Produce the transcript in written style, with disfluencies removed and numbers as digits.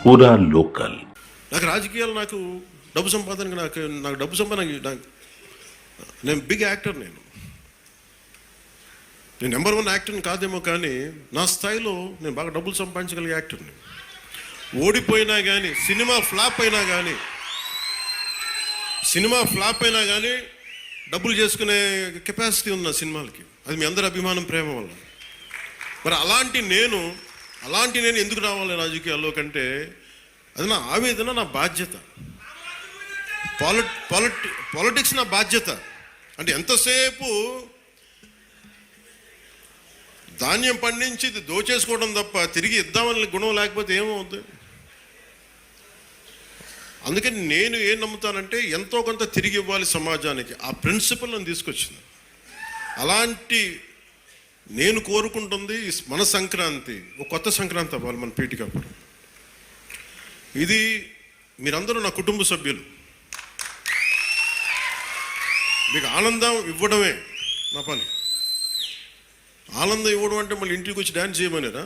పూరా లోకల్. నాకు రాజకీయాలు, నాకు డబ్బు సంపాదన, నాకు డబ్బు సంపాదన, నేను బిగ్ యాక్టర్. నేను నెంబర్ 1 యాక్టర్ని కాదేమో, కానీ నా స్థాయిలో నేను బాగా డబ్బులు సంపాదించగలిగే యాక్టర్ని. ఓడిపోయినా కానీ, సినిమా ఫ్లాప్ అయినా కానీ డబ్బులు చేసుకునే కెపాసిటీ ఉంది నా సినిమాలకి. అది మీ అందరి అభిమానం, ప్రేమ వల్ల. మరి అలాంటి నేను ఎందుకు రావాలి రాజకీయాల్లో కంటే, అది నా ఆవేదన, నా బాధ్యత. పాలిటిక్స్ నా బాధ్యత. అంటే ఎంతసేపు ధాన్యం పండించి దోచేసుకోవడం తప్ప తిరిగి ఇద్దామని గుణం లేకపోతే ఏమవుతుంది? అందుకని నేను ఏం నమ్ముతానంటే, ఎంతో కొంత తిరిగి ఇవ్వాలి సమాజానికి. ఆ ప్రిన్సిపల్ నన్ను తీసుకొచ్చింది. అలాంటి నేను కోరుకుంటుంది మన సంక్రాంతి ఒక కొత్త సంక్రాంతి అవ్వాలి మన పీఠికాపురం. ఇది మీరందరూ నా కుటుంబ సభ్యులు. మీకు ఆనందం ఇవ్వడమే నా పని. ఆనందం ఇవ్వడం అంటే మళ్ళీ ఇంటికి వచ్చి డ్యాన్స్ చేయమనేరా?